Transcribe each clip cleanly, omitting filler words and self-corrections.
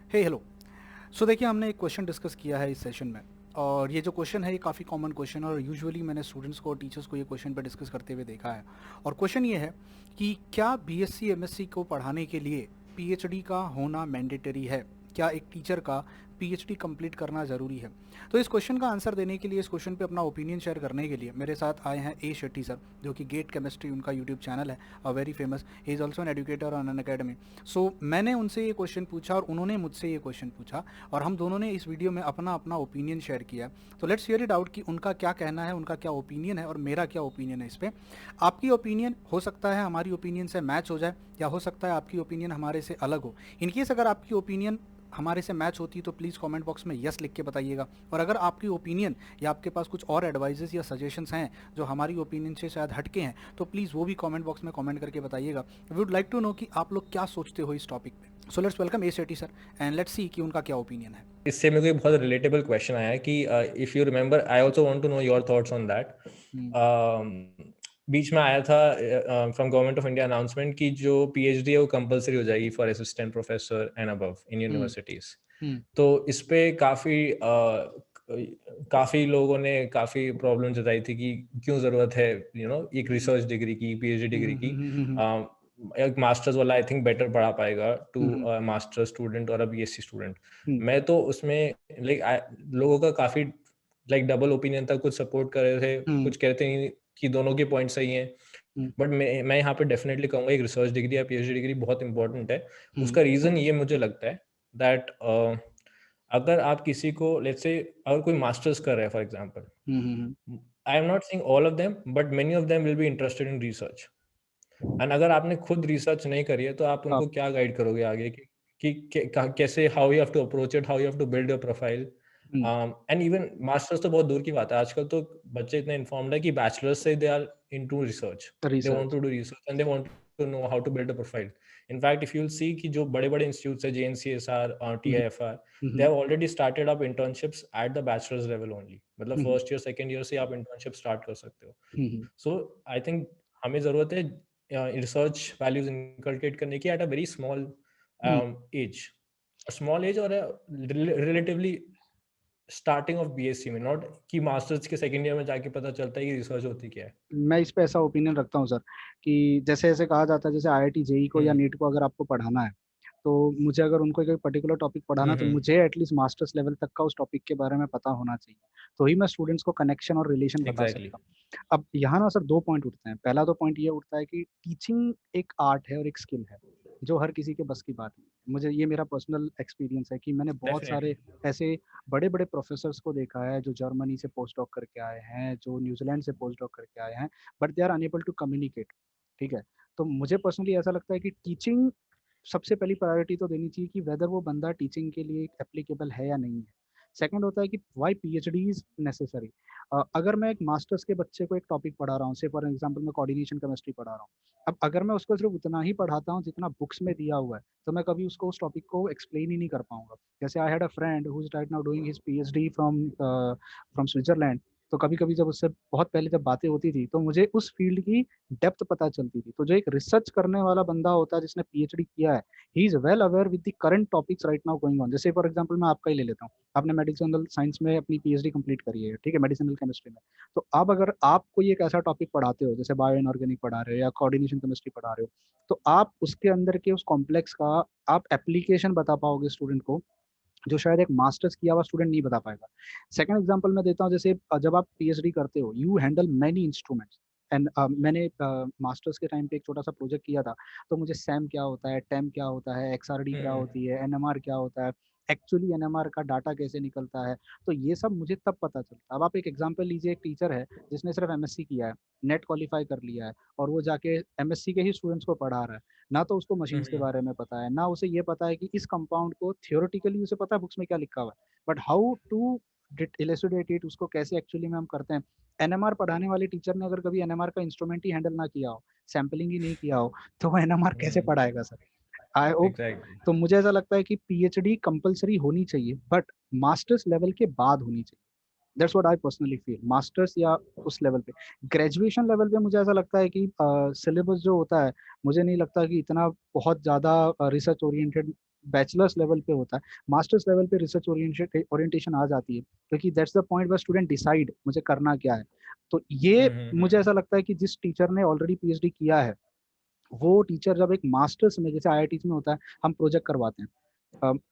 हे hello. सो देखिए, हमने एक क्वेश्चन डिस्कस किया है इस सेशन में। और ये जो क्वेश्चन है ये काफ़ी कॉमन क्वेश्चन है, और यूजुअली मैंने स्टूडेंट्स को और टीचर्स को ये क्वेश्चन पे डिस्कस करते हुए देखा है। और क्वेश्चन ये है कि क्या बीएससी एमएससी को पढ़ाने के लिए पीएचडी का होना मैंडेटरी है? क्या एक टीचर का पीएचडी कंप्लीट करना ज़रूरी है? तो इस क्वेश्चन का आंसर देने के लिए, इस क्वेश्चन पे अपना ओपिनियन शेयर करने के लिए मेरे साथ आए हैं ए शेट्टी सर, जो कि गेट केमिस्ट्री उनका यूट्यूब चैनल है, a very famous. He is also an educator on an academy. So मैंने उनसे ये क्वेश्चन पूछा और उन्होंने मुझसे ये क्वेश्चन पूछा, और हम दोनों ने इस वीडियो में अपना अपना ओपिनियन शेयर किया। तो लेट्स हियर इट आउट कि उनका क्या कहना है, उनका क्या ओपिनियन है और मेरा क्या ओपिनियन है इस पे। आपकी ओपिनियन हो सकता है हमारी ओपिनियन से मैच हो जाए, या हो सकता है आपकी ओपिनियन हमारे से अलग हो। इनकेस अगर आपकी ओपिनियन हमारे से मैच होती तो प्लीज़ कमेंट बॉक्स में यस लिख के बताइएगा। और अगर आपकी ओपिनियन या आपके पास कुछ और एडवाइजेस या सजेशंस हैं जो हमारी ओपिनियन से शायद हटके हैं, तो प्लीज़ वो भी कमेंट बॉक्स में कमेंट करके बताइएगा। We would like to know कि आप लोग क्या सोचते हो इस टॉपिक पे। So let's welcome A Shetty sir and let's see कि उनका क्या ओपिनियन है। इससे मेरे को एक बहुत रिलेटेबल क्वेश्चन आया है कि if you remember I also want to know your thoughts on that. Hmm. बीच में आया था from government of India announcement कि जो पीएचडी है वो कंपलसरी हो जाएगी for assistant professor and above in hmm. Universities. Hmm. तो इस पे काफ़ी लोगों ने काफ़ी प्रॉब्लम जताई थी कि क्यों ज़रूरत है एक हम्म। रिसर्च डिग्री की, पीएचडी डिग्री की। हम्म। अ, एक मास्टर्स वाला आई थिंक बेटर पढ़ा पाएगा टू हम्म। मास्टर स्टूडेंट और अ बीएससी स्टूडेंट। हम्म। मैं तो उसमें लोगों का काफ़ी डबल ओपिनियन था, कुछ सपोर्ट कर रहे थे, हम्म। कुछ कहते हैं कि दोनों के पॉइंट सही हैं। हम्म। बट मैं यहाँ पे डेफिनेटली कहूँगा एक रिसर्च डिग्री या पीएचडी डिग्री बहुत इंपॉर्टेंट है। हम्म। उसका रीज़न ये मुझे लगता है दैट अगर आप किसी को लेट्स से अगर कोई मास्टर्स कर रहा है for example, hmm. I am not saying all of them but many of them will be interested in research. And अगर आपने खुद रिसर्च नहीं करी है तो आप आप। उनको क्या गाइड करोगे आगे कैसे how you have to approach it, how you have to build your profile. Hmm. And even masters तो बहुत दूर की बात है, आजकल तो बच्चे इतने इन्फॉर्म्ड है कि बैचलर्स से they are into research. They want research. To do research and they want to know how to build a profile. In fact if you will see कि जो बड़े-बड़े इंस्टीट्यूट्स है JNCSR, hmm. TIFR, they hmm. Have already started up internships at the bachelors level only. मतलब hmm. First year second year से आप internship start कर सकते हो। हम्म। सो आई थिंक हमें ज़रूरत है रिसर्च वैल्यूज इनकलकेट करने की at a very small hmm. Age, small age और रिलेटिवली स्टार्टिंग ऑफ बीएससी में, नॉट कि मास्टर्स के सेकंड ईयर में जाके पता चलता है कि रिसर्च होती क्या है। मैं इस पे ऐसा ओपिनियन रखता हूँ सर, कि जैसे ऐसे कहा जाता है, जैसे आईआईटी जेई को या हम्म नीट को अगर आपको पढ़ाना है, तो मुझे अगर उनको कोई पर्टिकुलर टॉपिक पढ़ाना है, तो हम्म मुझे एटलीस्ट मास्टर्स लेवल तक का उस टॉपिक के बारे में पता होना चाहिए। तो ही मैं स्टूडेंट्स को कनेक्शन और रिलेशन बता एग्जैक्टली। सकता हूँ। अब यहाँ ना सर दो पॉइंट उठते हैं। पहला तो पॉइंट ये उठता है कि टीचिंग एक आर्ट है और एक स्किल है, जो हर किसी के बस की बात नहीं है। मुझे ये मेरा पर्सनल एक्सपीरियंस है कि मैंने बहुत डेफिनेटली। सारे ऐसे बड़े बड़े प्रोफेसर्स को देखा है जो जर्मनी से पोस्ट डॉक करके आए हैं, जो न्यूजीलैंड से पोस्ट डॉक करके आए हैं, but they are unable to communicate. ठीक है। तो मुझे पर्सनली ऐसा लगता है कि टीचिंग सबसे पहली प्रायोरिटी तो देनी चाहिए कि वेदर वो बंदा टीचिंग के लिए एप्लीकेबल है या नहीं है। सेकंड होता है कि वाई पीएचडी इज नेसेसरी। अगर मैं एक मास्टर्स के बच्चे को एक टॉपिक पढ़ा रहा हूँ, से फॉर एग्जांपल मैं कोऑर्डिनेशन केमिस्ट्री पढ़ा रहा हूँ, अब अगर मैं उसको सिर्फ उतना ही पढ़ाता हूँ जितना बुक्स में दिया हुआ है, तो मैं कभी उसको उस टॉपिक को एक्सप्लेन ही नहीं कर पाऊंगा। जैसे I had a friend who is right now doing his PhD from from Switzerland. तो कभी कभी जब उससे बहुत पहले जब बातें होती थी, तो मुझे उस फील्ड की डेप्थ पता चलती थी। तो जो एक रिसर्च करने वाला बंदा होता है जिसने पीएचडी किया है, ही is well aware with the current topics right now going on. जैसे फॉर एग्जांपल मैं आपका ही ले लेता हूँ, आपने मेडिसिनल साइंस में अपनी पीएचडी कंप्लीट करी है, ठीक है, मेडिसिनल केमिस्ट्री में। तो अब अगर आप कोई एक ऐसा टॉपिक पढ़ाते हो, जैसे बायो इनऑर्गेनिक पढ़ा रहे हो या कोऑर्डिनेशन केमिस्ट्री पढ़ा रहे हो, तो आप उसके अंदर के उस कॉम्प्लेक्स का आप एप्लीकेशन बता पाओगे स्टूडेंट को, जो शायद एक मास्टर्स किया हुआ स्टूडेंट नहीं बता पाएगा। सेकंड एग्जांपल मैं देता हूँ, जैसे जब आप पीएचडी करते हो, you handle many instruments. And मैंने मास्टर्स के टाइम पे एक छोटा सा प्रोजेक्ट किया था। तो मुझे सैम क्या होता है, टेम क्या होता है, एक्सआरडी क्या हम्म होती है, एनएमआर क्या होता है, एक्चुअली एनएमआर का डाटा कैसे निकलता है, तो ये सब मुझे तब पता चलता। अब आप एक एग्जांपल लीजिए, एक टीचर है जिसने सिर्फ एमएससी किया है, नेट क्वालिफाई कर लिया है, और वो जाके एमएससी के ही स्टूडेंट्स को पढ़ा रहा है। ना तो उसको मशीन्स के हम्म बारे में पता है, ना उसे ये पता है कि इस कंपाउंड को थियोरेटिकली उसे पता है बुक्स में क्या लिखा हुआ है, बट हाउ टू इलेसिडेट इट, उसको कैसे एक्चुअली में हम करते हैं। एनएमआर पढ़ाने वाले टीचर ने अगर कभी एनएमआर का इंस्ट्रूमेंट ही हैंडल ना किया हो, सैम्पलिंग ही नहीं किया हो, तो वो एनएमआर कैसे हम्म पढ़ाएगा सर? I hope. एग्जैक्टली। तो मुझे ऐसा लगता है कि पीएचडी कंपलसरी होनी चाहिए, बट मास्टर्स लेवल के बाद होनी चाहिए। That's what I personally feel. Masters या उस लेवल पे, ग्रेजुएशन लेवल पे मुझे ऐसा लगता है कि सिलेबस जो होता है, मुझे नहीं लगता कि इतना बहुत ज़्यादा रिसर्च ओरिएंटेड बैचलर्स लेवल पे होता है, मास्टर्स लेवल पे रिसर्च ओरिएंटेशन आ जाती है, क्योंकि that's the point were student decide मुझे करना क्या है। तो ये मुझे ऐसा लगता है कि जिस टीचर ने ऑलरेडी पीएचडी किया है, वो टीचर जब एक मास्टर्स में, जैसे आईआईटी में होता है, हम प्रोजेक्ट करवाते हैं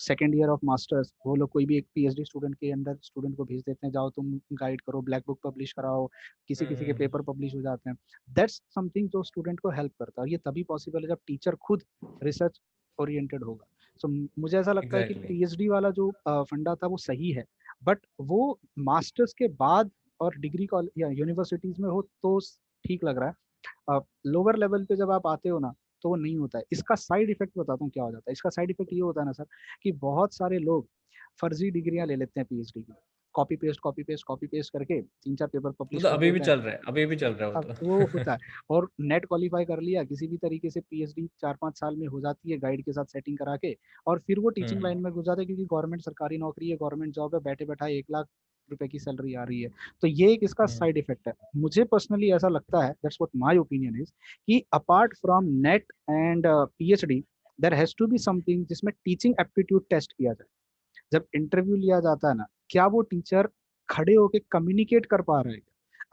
सेकेंड ईयर ऑफ मास्टर्स, वो लोग कोई भी एक पीएचडी स्टूडेंट के अंदर स्टूडेंट को भेज देते हैं, जाओ तुम गाइड करो, ब्लैक बुक पब्लिश कराओ, किसी किसी के पेपर पब्लिश हो जाते हैं। दैट्स समथिंग जो स्टूडेंट को हेल्प करता है, और ये तभी पॉसिबल है जब टीचर खुद रिसर्च ओरिएंटेड होगा। सो मुझे ऐसा लगता है कि एग्जैक्टली। पीएचडी वाला जो फंडा था वो सही है, बट वो मास्टर्स के बाद और डिग्री कॉलेज या यूनिवर्सिटीज में हो तो ठीक लग रहा है। लोअर लेवल पे जब आप आते हो ना, तो वो नहीं होता है। इसका साइड इफेक्ट बताता हूँ क्या हो जाता है। इसका साइड इफेक्ट ये होता है ना सर, कि बहुत सारे लोग फर्जी डिग्रियां ले लेते हैं पीएचडी की, copy paste copy paste copy paste करके 3-4 पेपर वो पब्लिश तो कर अभी भी देते हैं। चल रहा है, अभी भी चल रहा है वो अब तो। वो होता है, और नेट क्वालिफाई कर लिया किसी भी तरीके से, पीएचडी 4-5 साल में हो जाती है गाइड के साथ सेटिंग करा के, और फिर वो टीचिंग हम्म लाइन में घुस जाते हैं, क्योंकि गवर्नमेंट सरकारी नौकरी है, गवर्नमेंट जॉब है, बैठे बैठाए 1 लाख रुपए की सैलरी आ रही है। तो ये एक इसका हम्म साइड इफेक्ट है। मुझे पर्सनली ऐसा लगता है, that's what my opinion is, कि apart from NET and PhD, there has to be something जिसमें टीचिंग एप्टीट्यूड टेस्ट किया जाए। जब इंटरव्यू लिया जाता है ना, क्या वो टीचर खड़े होके कम्युनिकेट कर पा रहे हैं?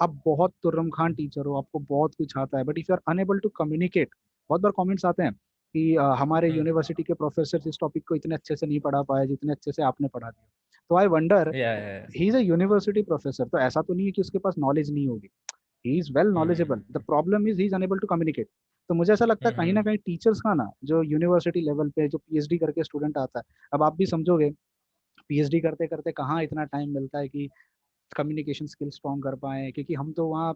आप बहुत तुर्रम खान टीचर हो, आपको बहुत कुछ आता है, but if you are unable to communicate, बहुत बार कमेंट्स आते हैं कि हमारे हम्म यूनिवर्सिटी के प्रोफेसर इस टॉपिक को इतने अच्छे से नहीं पढ़ा पाए जितने अच्छे से आपने पढ़ा दिया। तो आई वंडर, या he is a university professor, तो ऐसा तो नहीं है कि उसके पास नॉलेज नहीं होगी, he is well knowledgeable, the problem is he is unable to communicate. तो मुझे ऐसा लगता है कहीं ना हम्म कहीं टीचर्स का ना, जो यूनिवर्सिटी लेवल पे जो पीएचडी करके स्टूडेंट आता है, अब आप भी समझोगे, पीएचडी करते करते कहाँ इतना टाइम मिलता है कि कम्युनिकेशन स्किल स्ट्रॉन्ग कर पाए, क्योंकि हम तो वहाँ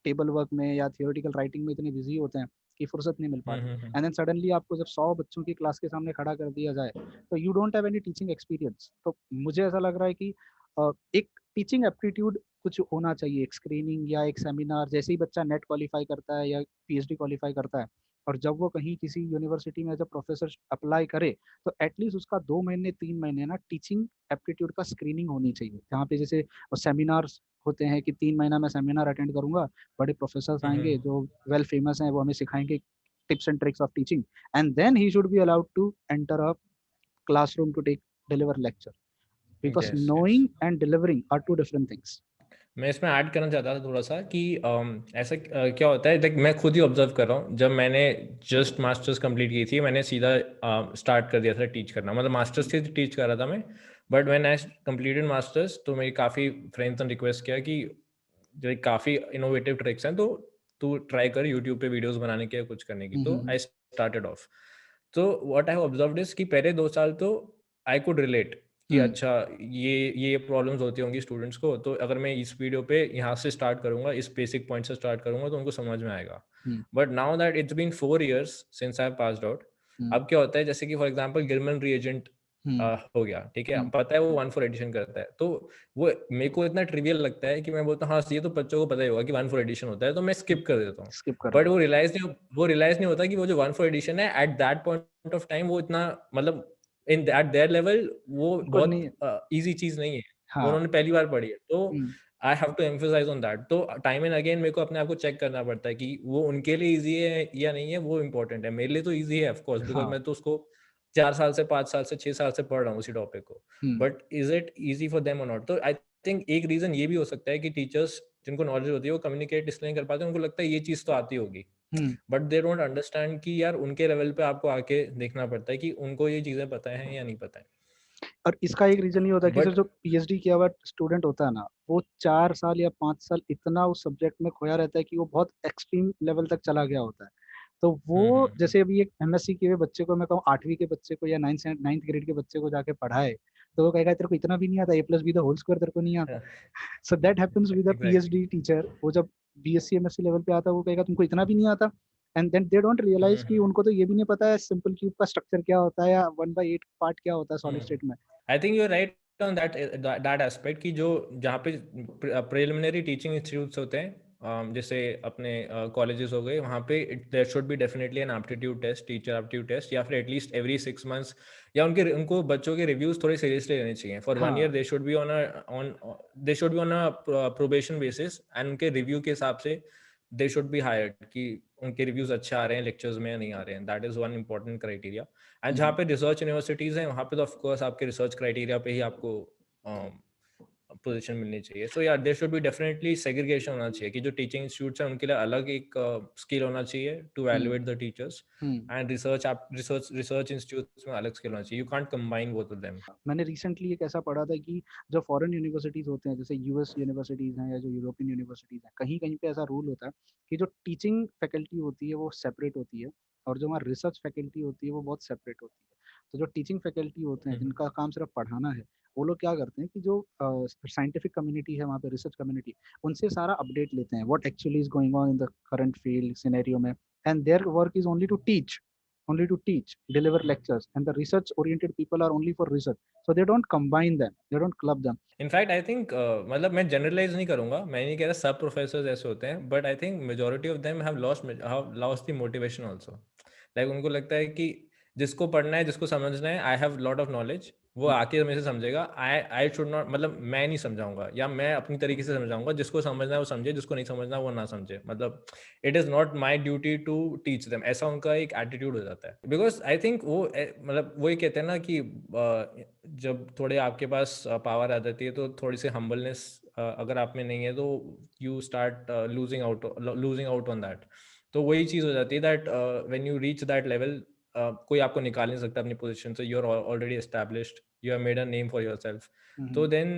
टेबल वर्क में या थियोरेटिकल राइटिंग में इतने बिजी होते हैं कि फुर्सत नहीं मिल पाती। हम्म। एंड देन सडनली आपको जब 100 बच्चों की क्लास के सामने खड़ा कर दिया जाए, तो you don't have any teaching experience. तो मुझे ऐसा लग रहा है कि एक टीचिंग एप्टीट्यूड कुछ होना चाहिए, एक स्क्रीनिंग या एक सेमिनार, जैसे ही बच्चा नेट क्वालिफाई करता है या पीएचडी क्वालिफाई करता है, और जब वो कहीं किसी यूनिवर्सिटी में एज अ प्रोफेसर अप्लाई करे, तो एटलीस्ट उसका 2 महीने 3 महीने ना टीचिंग एप्टीट्यूड का स्क्रीनिंग होनी चाहिए, जहाँ पे जैसे सेमिनार्स होते हैं कि 3 महीना मैं सेमिनार अटेंड करूंगा, बड़े प्रोफेसर आएंगे हम्म। जो वेल फेमस हैं, वो हमें सिखाएंगे tips and tricks of teaching, and then he should be allowed to enter a classroom to take deliver lecture, because yes yes. knowing and delivering are two different things. मैं इसमें add करना चाहता था थोड़ा सा कि ऐसा क्या होता है, लाइक मैं खुद ही ऑब्जर्व कर रहा हूँ, जब मैंने जस्ट मास्टर्स कंप्लीट की थी मैंने सीधा स्टार्ट कर दिया था टीच करना, मतलब मास्टर्स से टीच कर रहा था मैं, but when I completed masters तो मेरी काफ़ी फ्रेंड्स ने रिक्वेस्ट किया कि जो काफ़ी इनोवेटिव ट्रिक्स हैं तो तू ट्राई कर यूट्यूब पे वीडियोस बनाने के या कुछ करने की, तो Mm-hmm. I started off. तो what I have observed is कि पहले 2 साल तो आई कुड रिलेट कि Mm. अच्छा ये प्रॉब्लम्स होती होंगी स्टूडेंट्स को, तो अगर मैं इस वीडियो पे यहाँ से स्टार्ट करूँगा, इस बेसिक पॉइंट से स्टार्ट करूँगा तो उनको समझ में आएगा। Mm. But now that it's been 4 years since I passed out, Mm. अब क्या होता है जैसे कि for example Gilman reagent Mm. हो गया, ठीक है, Mm. पता है वो 1/4 एडिशन करता है, तो वो मेरे को इतना ट्रिवियल लगता है कि मैं बोलता हूँ हाँ ये तो बच्चों को पता ही होगा कि 1/4 एडिशन होता है, तो मैं स्किप कर देता हूँ। Skip कर बट देते हैं। वो रियलाइज नहीं होता कि वो जो 1/4 एडिशन है at that point of time वो इतना मतलब इन दैट देयर लेवल वो उनको बहुत नहीं। इजी चीज नहीं है, वो हाँ। उन्होंने पहली बार पढ़ी है, तो Mm. I have to emphasise on that. तो टाइम एंड अगेन मेरे को अपने आप को चेक करना पड़ता है कि वो उनके लिए इजी है या नहीं है, वो इम्पोर्टेंट है। मेरे लिए तो इजी है ऑफ कोर्स, बिकॉज हाँ। मैं तो उसको 4 साल से 5 साल से 6 साल से पढ़ रहा हूँ उसी टॉपिक को, Mm. But is it easy for them और नॉट? तो आई थिंक एक रीजन ये भी हो सकता है कि टीचर्स जिनको नॉलेज होती है वो कम्युनिकेट इसलिए नहीं कर पाते, उनको लगता है ये चीज तो आती होगी, Mm. But they don't understand कि यार उनके लेवल पे आपको आके देखना पड़ता है कि उनको ये चीजें पता है या नहीं पता है। और इसका एक रीजन ये होता है कि सर बट जो पीएचडी किया हुआ स्टूडेंट होता है ना, वो 4 साल या 5 साल इतना उस सब्जेक्ट में खोया रहता है कि वो बहुत एक्सट्रीम लेवल तक चला गया होता है। तो वो जैसे अभी एक एमएससी किए हुए बच्चे को मैं कहूँ 8वीं के बच्चे को या नाइन्थ ग्रेड के बच्चे को जाके पढ़ाए, तो वो कहेगा तेरे को इतना भी नहीं आता, A+B² तेरे को नहीं आता। So that happens with a exactly. PhD teacher. वो जब बीएससी एमएससी लेवल पे आता है, वो कहेगा तुमको इतना भी नहीं आता, and then they don't realise कि उनको तो ये भी नहीं पता है सिंपल क्यूब का स्ट्रक्चर क्या होता है, या 1/8 पार्ट क्या होता है सॉलिड स्टेट में। I think you are right on that aspect कि जो जहाँ पे प्रिलिमिनरी टीचिंग इंस्टीट्यूट्स होते हैं, जैसे अपने कॉलेजेस हो गए, वहाँ पे there should be definitely an aptitude test, teacher aptitude test, या फिर एटलीस्ट एवरी 6 मंथ्स, या उनको बच्चों के रिव्यूज थोड़े सीरियसली लेने चाहिए। फॉर 1 year हाँ। They should be on a probation basis, and उनके रिव्यू के हिसाब से दे शुड बी हायर्ड कि उनके रिव्यूज अच्छे आ रहे हैं लेक्चर्स में या नहीं आ रहे हैं. That is one important criteria. And जहाँ पे रिसर्च यूनिवर्सिटीज हैं वहाँ पे तो ऑफ कोर्स आपके रिसर्च क्राइटेरिया पे ही आपको पोजीशन मिलनी चाहिए. सो यार there should be definitely segregation होना चाहिए कि जो टीचिंग इंस्टीट्यूट्स हैं उनके लिए अलग एक स्किल होना चाहिए to evaluate the teachers, and research institutes में अलग स्किल होना चाहिए. You can't combine both of them. मैंने रिसेंटली एक ऐसा पढ़ा था कि जो फॉरेन यूनिवर्सिटीज़ होते हैं, जैसे यूएस यूनिवर्सिटीज़ हैं या जो यूरोपियन यूनिवर्सिटीज़ हैं, कहीं कहीं पे ऐसा रूल होता है कि जो टीचिंग फैकल्टी होती है वो सेपरेट होती है, और जो हमारी रिसर्च फैकल्टी होती है वो बहुत सेपरेट होती है. तो जो टीचिंग फैकल्टी होते हैं जिनका काम सिर्फ पढ़ाना है, वो लोग क्या करते हैं कि जो साइंटिफिक कम्युनिटी है वहाँ पे, रिसर्च कम्युनिटी, उनसे सारा अपडेट लेते हैं what actually is going on in the current field scenario में, and there work is only to teach, deliver lectures, and the research oriented people are only for research, so they don't combine them, they don't club them. In fact I think मतलब मैं generalise नहीं करूंगा, मैं नहीं कह रहा सब professors ऐसे होते हैं, but I think majority of them have lost the motivation also. Like उनको लगता है कि जिसको पढ़ना है, जिसको समझना है, I have lot of knowledge, वो आके मेरे से समझेगा. आई आई शुड नॉट, मतलब मैं नहीं समझाऊंगा या मैं अपनी तरीके से समझाऊंगा. जिसको समझना है वो समझे, जिसको नहीं समझना वो ना समझे. मतलब it is not my duty to teach them, ऐसा उनका एक एटीट्यूड हो जाता है. बिकॉज आई थिंक वो मतलब वही कहते हैं ना कि जब थोड़े आपके पास पावर आ जाती है तो थोड़ी सी हम्बलनेस अगर आप में नहीं है तो you start losing out on that. तो वही चीज़ हो जाती है that when you reach that level, कोई आपको निकाल नहीं सकता अपनी पोजीशन से. You are already established, you have made a name for yourself. तो देन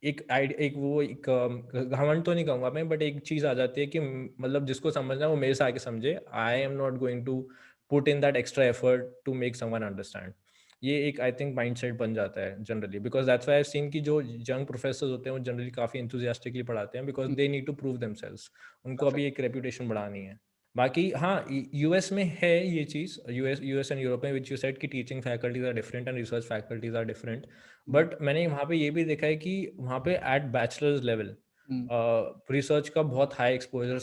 एक घमंड तो नहीं कहूँगा मैं, बट एक चीज़ आ जाती है कि मतलब जिसको समझना है वो मेरे से आके समझे. I am not going to put in that extra effort to make someone understand. ये एक आई थिंक माइंडसेट बन जाता है generally, because that's why I have seen कि जो यंग प्रोफेसर्स होते हैं वो जनरली काफ़ी एंथुसियास्टिकली पढ़ाते हैं, because they need to prove themselves. उनको अभी एक रेपुटेशन बढ़ानी है. बाकी हाँ, यूएस में है ये चीज़, यूएस एंड यूरोप में, विच यू सेड कि teaching faculties are different and research faculties are different. But मैंने वहाँ पे ये भी देखा है कि वहाँ पे एट बैचलर्स लेवल रिसर्च का बहुत हाई एक्सपोजर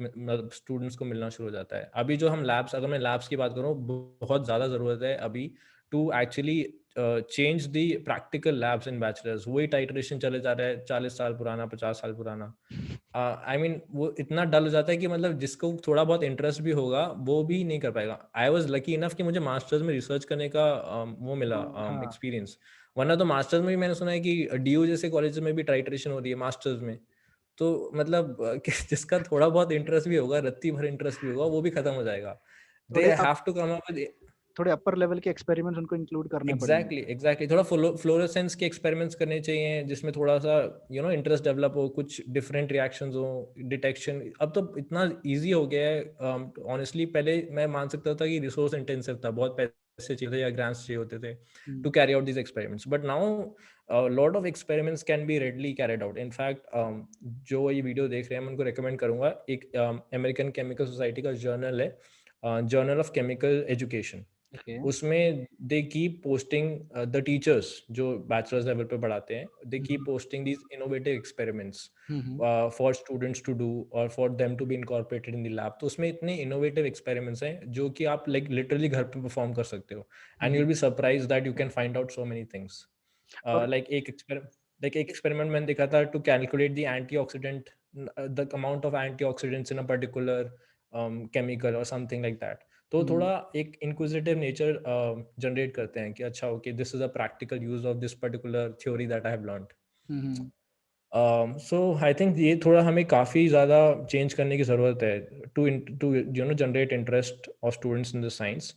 मतलब स्टूडेंट्स को मिलना शुरू हो जाता है. अभी जो हम लैब्स, अगर मैं लैब्स की बात करूँ, बहुत ज़्यादा ज़रूरत है अभी to actually change the practical labs in bachelors. वही टाइट्रेशन चले जा रहा है, 40 साल पुराना, 50 साल पुराना. आई मीन वो इतना डल हो जाता है कि मतलब जिसको थोड़ा बहुत इंटरेस्ट भी होगा वो भी नहीं कर पाएगा. आई वॉज लकी इनफ कि मुझे मास्टर्स में रिसर्च करने का वो मिला एक्सपीरियंस. वरना तो मास्टर्स में भी मैंने सुना है कि डीयू जैसे कॉलेज में भी टाइट्रेशन हो रही है मास्टर्स में. तो मतलब जिसका थोड़ा बहुत इंटरेस्ट भी होगा, रत्ती भर इंटरेस्ट भी होगा, वो भी खत्म हो जाएगा. They have to come up with थोड़े अपर लेवल के एक्सपेरिमेंट्स उनको इंक्लूड करने पड़ेंगे. एग्जैक्टली थोड़ा फ्लोरेसेंस के एक्सपेरिमेंट्स करने चाहिए जिसमें थोड़ा सा इंटरेस्ट डेवलप हो, कुछ डिफरेंट रिएक्शंस हो, डिटेक्शन. अब तो इतना इजी हो गया है ऑनेस्टली. पहले मैं मान सकता था कि रिसोर्स इंटेंसिव था, बहुत पैसे चाहिए थे या ग्रांट्स चाहिए होते थे to carry out this experiments. But now lot of experiments can be readily carried out. In fact जो ये वीडियो देख रहे हैं मैं उनको रिकमेंड करूंगा. एक अमेरिकन केमिकल सोसाइटी का जर्नल है, जर्नल ऑफ केमिकल एजुकेशन. उसमें they keep posting the teachers जो बैचलर्स लेवल पे पढ़ाते हैं, they keep posting these innovative experiments for students to do और for them to be incorporated in the lab. तो उसमें इतने इनोवेटिव एक्सपेरिमेंट्स हैं जो कि आप लाइक लिटरली घर पे परफॉर्म कर सकते हो, and you will be surprise that you can find out so many things. Like एक एक्सपेरिमेंट मैंने देखा था to calculate the antioxidant, the amount of antioxidants in a particular chemical और समथिंग लाइक दैट. तो थोड़ा एक इंक्विजिटिव नेचर जनरेट करते हैं कि अच्छा okay, this is a practical use of this particular theory that I have learned. So I think ये थोड़ा हमें काफ़ी ज़्यादा चेंज करने की ज़रूरत है to generate interest of students in the science.